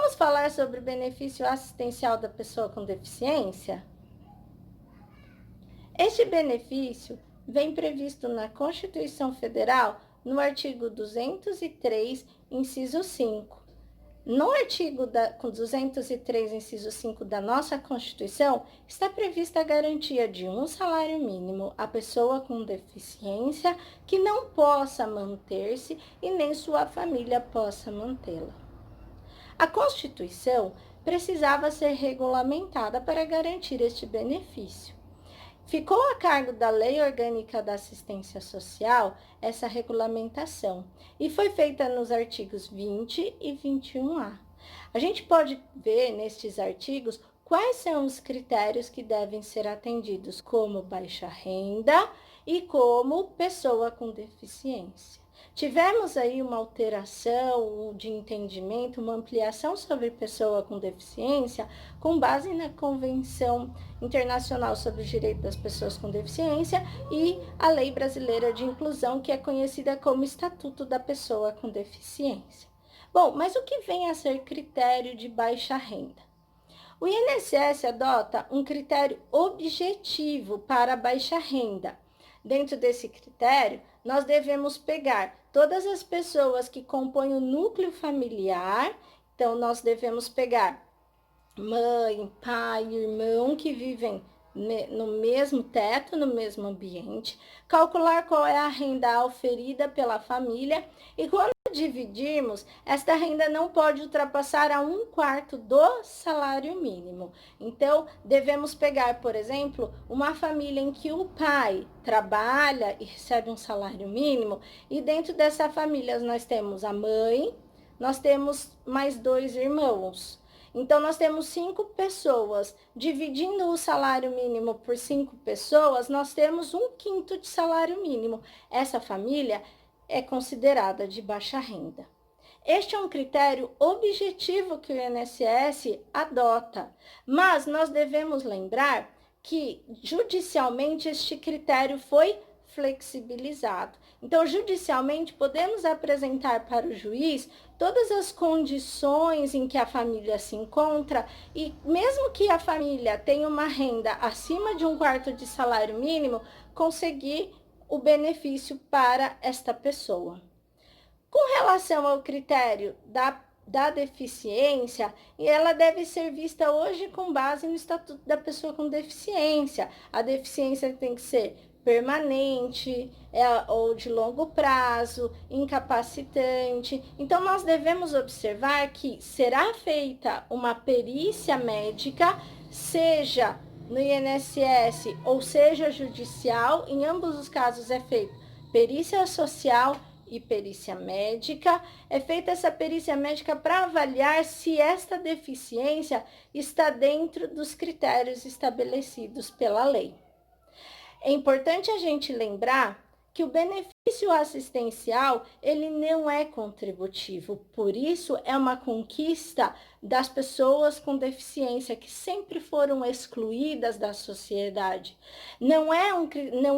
Vamos falar sobre o benefício assistencial da pessoa com deficiência? Este benefício vem previsto na Constituição Federal no artigo 203, inciso 5. No artigo 203, inciso 5 da nossa Constituição, está prevista a garantia de um salário mínimo à pessoa com deficiência que não possa manter-se e nem sua família possa mantê-la. A Constituição precisava ser regulamentada para garantir este benefício. Ficou a cargo da Lei Orgânica da Assistência Social essa regulamentação e foi feita nos artigos 20 e 21A. A gente pode ver nestes artigos quais são os critérios que devem ser atendidos como baixa renda e como pessoa com deficiência. Tivemos aí uma alteração de entendimento, uma ampliação sobre pessoa com deficiência, com base na Convenção Internacional sobre os Direitos das Pessoas com Deficiência e a Lei Brasileira de Inclusão, que é conhecida como Estatuto da Pessoa com Deficiência. Bom, mas o que vem a ser critério de baixa renda? O INSS adota um critério objetivo para a baixa renda. Dentro desse critério, nós devemos pegar todas as pessoas que compõem o núcleo familiar. Então, nós devemos pegar mãe, pai, irmão que vivem no mesmo teto, no mesmo ambiente, calcular qual é a renda oferida pela família e quando dividirmos, esta renda não pode ultrapassar a 1/4 do salário mínimo. Então, devemos pegar, por exemplo, uma família em que o pai trabalha e recebe um salário mínimo, e dentro dessa família nós temos a mãe, nós temos mais 2 irmãos. Então, nós temos 5 pessoas. Dividindo o salário mínimo por 5 pessoas, nós temos 1/5 de salário mínimo. Essa família é considerada de baixa renda. Este é um critério objetivo que o INSS adota, mas nós devemos lembrar que judicialmente este critério foi flexibilizado. Então, judicialmente, podemos apresentar para o juiz todas as condições em que a família se encontra e mesmo que a família tenha uma renda acima de 1/4 de salário mínimo, conseguir o benefício para esta pessoa. Com relação ao critério da deficiência, ela deve ser vista hoje com base no Estatuto da Pessoa com Deficiência. A deficiência tem que ser permanente, ou de longo prazo, incapacitante. Então, nós devemos observar que será feita uma perícia médica, seja no INSS ou seja judicial, em ambos os casos é feita perícia social e perícia médica. É feita essa perícia médica para avaliar se esta deficiência está dentro dos critérios estabelecidos pela lei. É importante a gente lembrar que o benefício assistencial, ele não é contributivo, por isso é uma conquista das pessoas com deficiência que sempre foram excluídas da sociedade. Não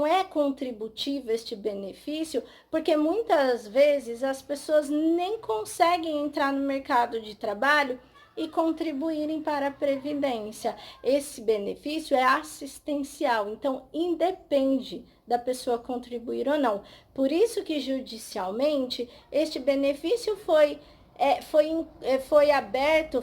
é contributivo este benefício, porque muitas vezes as pessoas nem conseguem entrar no mercado de trabalho e contribuírem para a Previdência. Esse benefício é assistencial, então independe da pessoa contribuir ou não. Por isso que judicialmente este benefício foi aberto,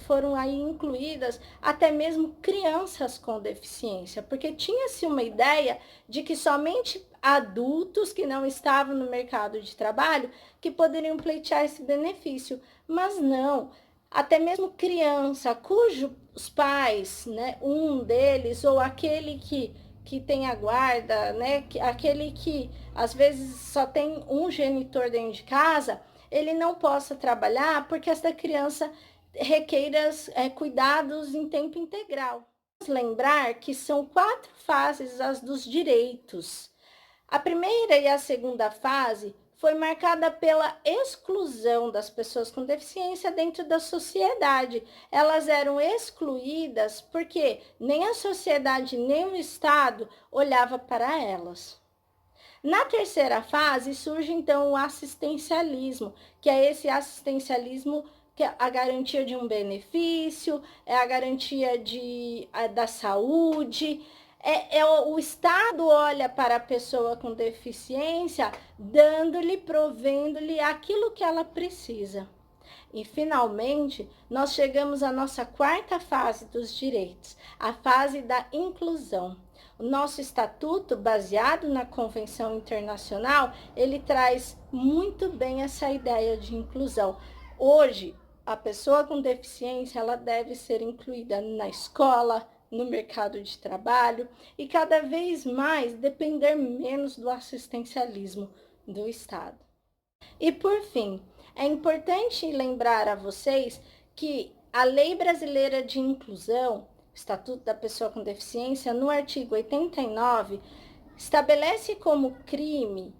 foram aí incluídas até mesmo crianças com deficiência, porque tinha-se uma ideia de que somente adultos que não estavam no mercado de trabalho que poderiam pleitear esse benefício, mas não. Até mesmo criança cujos pais, né, um deles ou aquele que tem a guarda, né, aquele que às vezes só tem um genitor dentro de casa, ele não possa trabalhar porque essa criança requeira cuidados em tempo integral. Vamos lembrar que são 4 fases as dos direitos. A primeira e a segunda fase foi marcada pela exclusão das pessoas com deficiência dentro da sociedade. Elas eram excluídas porque nem a sociedade nem o Estado olhava para elas. Na terceira fase surge então o assistencialismo, que é esse assistencialismo que é a garantia de um benefício, é a garantia da saúde. O Estado olha para a pessoa com deficiência, dando-lhe, provendo-lhe aquilo que ela precisa. E, finalmente, nós chegamos à nossa quarta fase dos direitos, a fase da inclusão. O nosso estatuto, baseado na Convenção Internacional, ele traz muito bem essa ideia de inclusão. Hoje, a pessoa com deficiência, ela deve ser incluída na escola, no mercado de trabalho e cada vez mais depender menos do assistencialismo do Estado. E por fim, é importante lembrar a vocês que a Lei Brasileira de Inclusão, Estatuto da Pessoa com Deficiência, no artigo 89, estabelece como crime,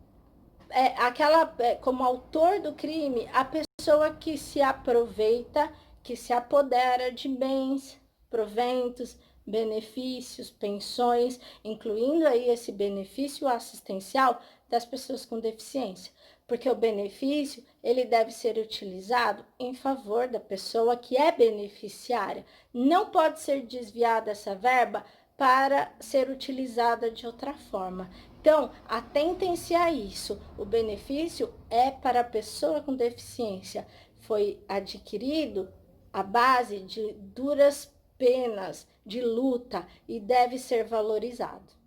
como autor do crime, a pessoa que se aproveita, que se apodera de bens, proventos, benefícios, pensões, incluindo aí esse benefício assistencial das pessoas com deficiência, porque o benefício ele deve ser utilizado em favor da pessoa que é beneficiária. Não pode ser desviada essa verba para ser utilizada de outra forma. Então, atentem-se a isso. O benefício é para a pessoa com deficiência. Foi adquirido à base de duras penas, de luta, e deve ser valorizado.